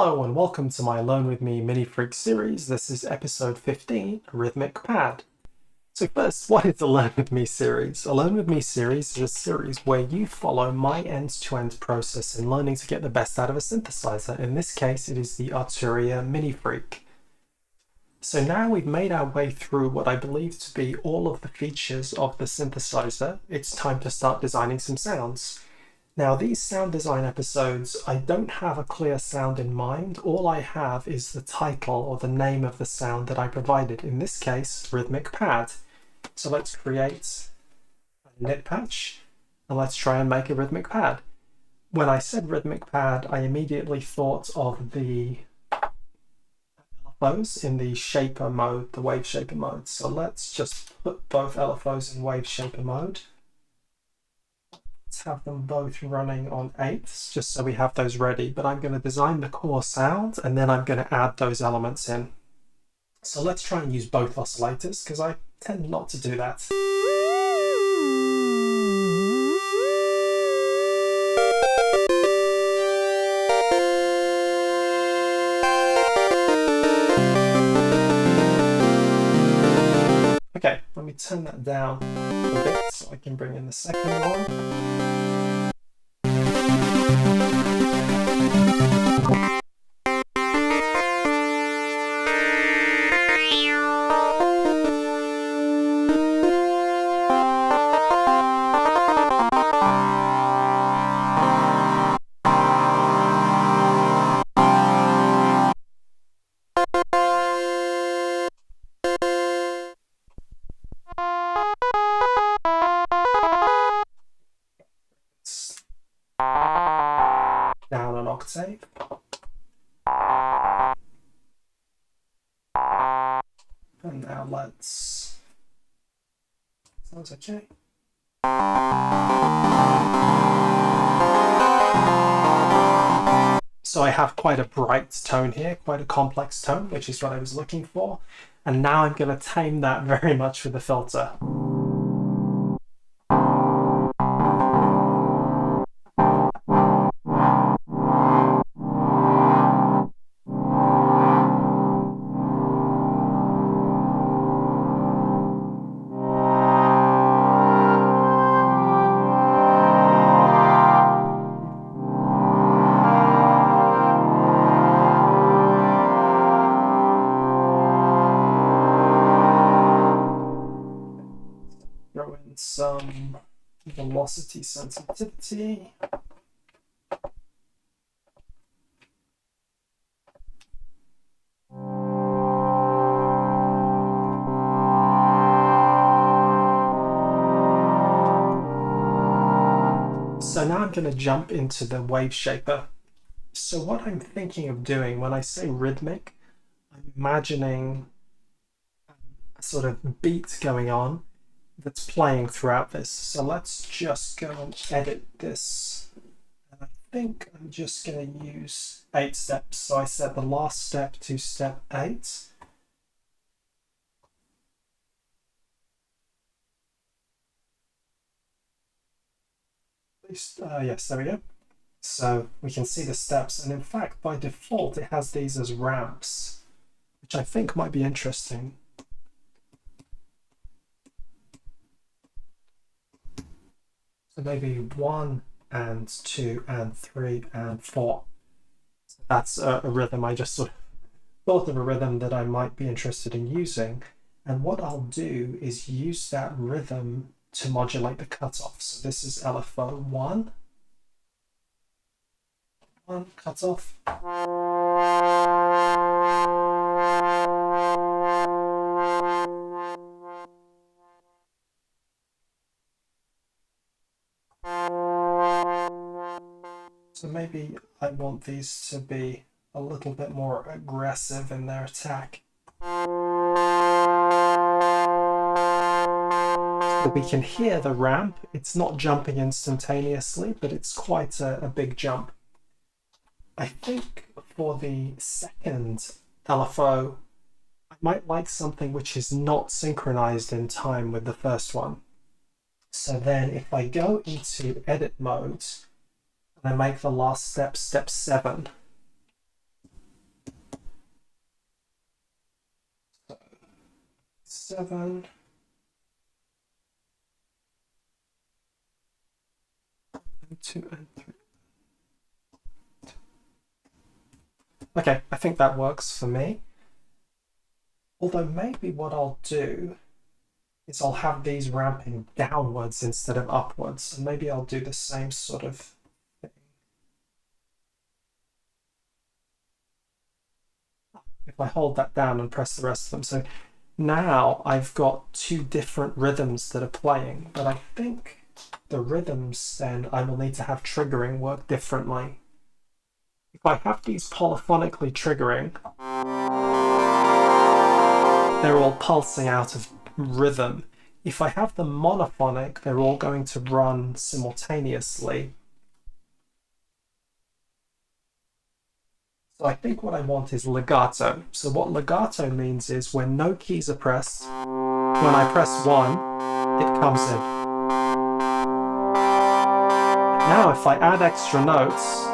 Hello and welcome to my Alone With Me Minifreak series. This is episode 15, Rhythmic Pad. So first, what is Alone With Me series? Alone With Me series is a series where you follow my end-to-end process in learning to get the best out of a synthesizer. In this case, it is the Arturia Minifreak. So now we've made our way through what I believe to be all of the features of the synthesizer. It's time to start designing some sounds. Now, these sound design episodes, I don't have a clear sound in mind. All I have is the title or the name of the sound that I provided. In this case, Rhythmic Pad. So let's create a knit patch and let's try and make a rhythmic pad. When I said rhythmic pad, I immediately thought of the LFOs in the shaper mode, the Waveshaper mode. So let's just put both LFOs in Waveshaper mode. Let's have them both running on 8ths, just so we have those ready. But I'm going to design the core sound, and then I'm going to add those elements in. So let's try and use both oscillators, because I tend not to do that. Okay, let me turn that down a bit so I can bring in the second one. Down an octave. And now let's... Sounds okay. So I have quite a bright tone here, quite a complex tone, which is what I was looking for. And now I'm going to tame that very much with the filter. Throw in some velocity sensitivity. So now I'm going to jump into the Waveshaper. So what I'm thinking of doing when I say rhythmic, I'm imagining a sort of beat going on that's playing throughout this. So let's just go and edit this. And I think I'm just going to use 8 steps. So I set the last step to step 8. Yes, there we go. So we can see the steps, and in fact by default it has these as ramps, which I think might be interesting. So maybe 1 and 2 and 3 and 4. So that's a rhythm. I just sort of thought of a rhythm that I might be interested in using, and what I'll do is use that rhythm to modulate the cutoff. So this is LFO 1. 1 cutoff. So maybe I want these to be a little bit more aggressive in their attack. So we can hear the ramp. It's not jumping instantaneously, but it's quite a big jump. I think for the second LFO, I might like something which is not synchronized in time with the first one. So then if I go into edit mode and I make the last step, step 7, 7. And 2 and 3. Okay, I think that works for me. Although maybe what I'll do is I'll have these ramping downwards instead of upwards, and maybe I'll do the same sort of thing. If I hold that down and press the rest of them. So now I've got 2 different rhythms that are playing, but I think the rhythms then I will need to have triggering work differently. If I have these polyphonically triggering, they're all pulsing out of rhythm. If I have them monophonic, they're all going to run simultaneously. So I think what I want is legato. So what legato means is when no keys are pressed, when I press 1, it comes in. Now if I add extra notes,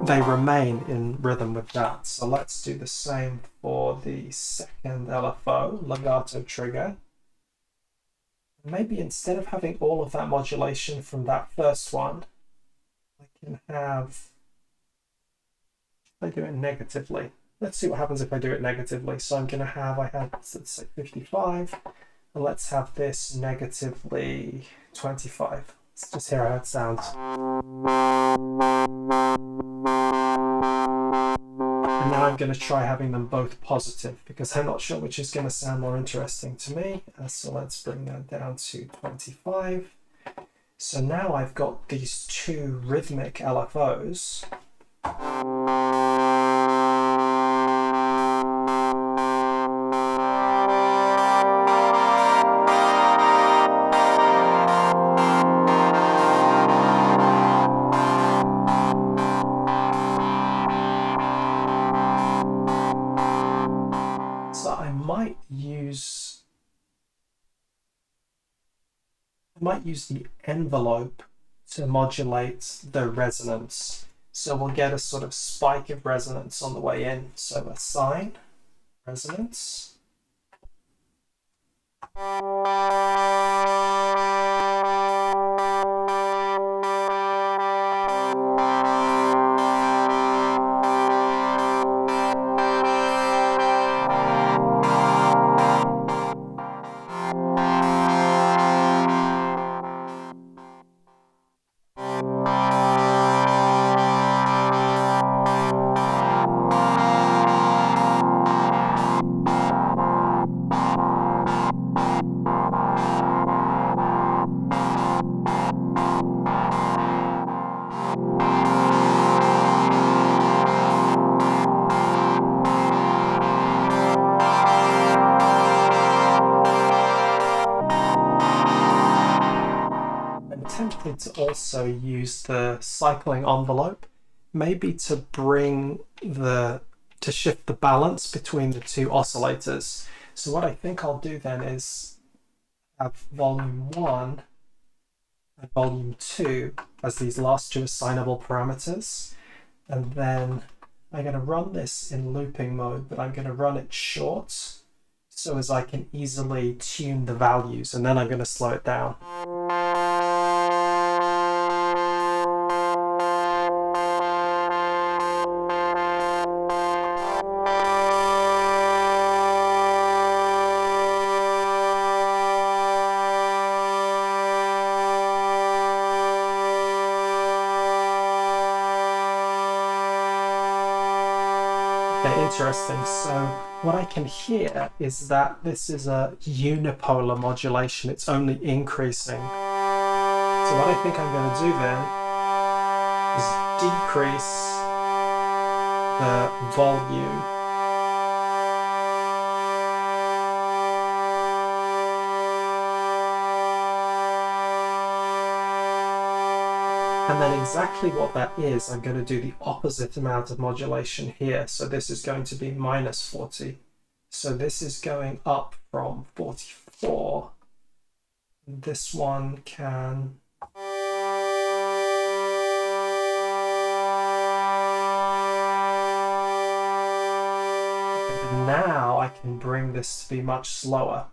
they remain in rhythm with that. So let's do the same for the second LFO, legato trigger. Maybe instead of having all of that modulation from that first one, I can have, I do it negatively. Let's see what happens if I do it negatively. So I'm going to have, I had, let's say 55, and let's have this negatively 25. Let's just hear how it sounds. And now I'm going to try having them both positive because I'm not sure which is going to sound more interesting to me. So let's bring that down to 25. So now I've got these 2 rhythmic LFOs. So I might use the envelope to modulate the resonance. So we'll get a sort of spike of resonance on the way in. So a sine, resonance. To also use the cycling envelope, maybe to shift the balance between the 2 oscillators. So what I think I'll do then is have volume 1 and volume 2 as these last 2 assignable parameters, and then I'm going to run this in looping mode, but I'm going to run it short so as I can easily tune the values, and then I'm going to slow it down. Interesting. So what I can hear is that this is a unipolar modulation. It's only increasing. So what I think I'm going to do then is decrease the volume. And then exactly what that is, I'm going to do the opposite amount of modulation here. So this is going to be minus 40. So this is going up from 44. This one can... now I can bring this to be much slower.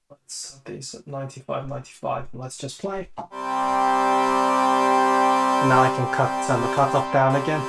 Let's have these at 95, 95, and let's just play. And now I can turn the cutoff down again.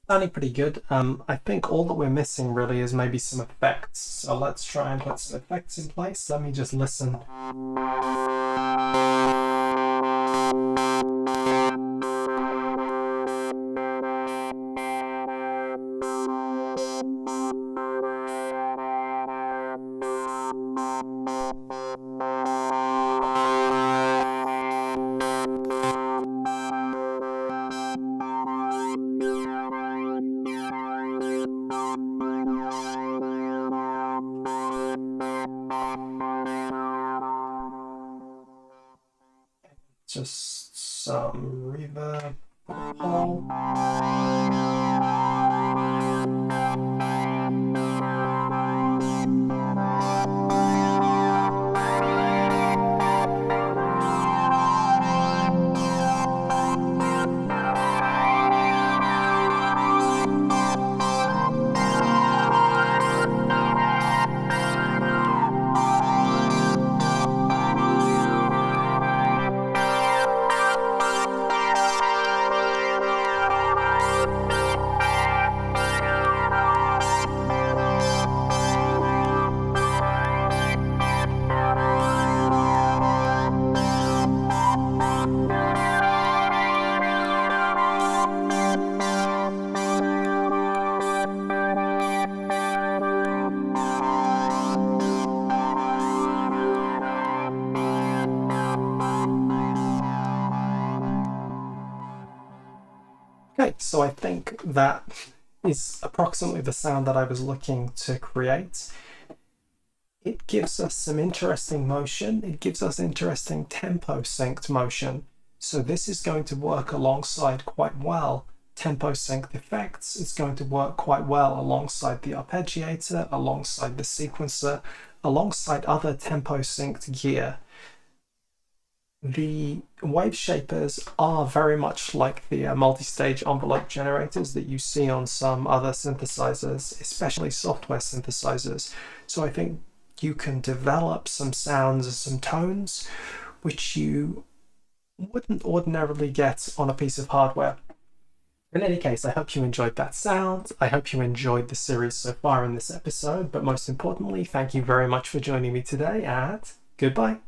Sounding pretty good. I think all that we're missing really is maybe some effects. So let's try and put some effects in place. Let me just listen. Just some reverb. Okay, so I think that is approximately the sound that I was looking to create. It gives us some interesting motion. It gives us interesting tempo synced motion. So this is going to work alongside quite well tempo synced effects. It's going to work quite well alongside the arpeggiator, alongside the sequencer, alongside other tempo synced gear. The Waveshapers are very much like the multi-stage envelope generators that you see on some other synthesizers, especially software synthesizers. So I think you can develop some sounds and some tones which you wouldn't ordinarily get on a piece of hardware. In any case, I hope you enjoyed that sound. I hope you enjoyed the series so far in this episode, but most importantly, thank you very much for joining me today, and goodbye.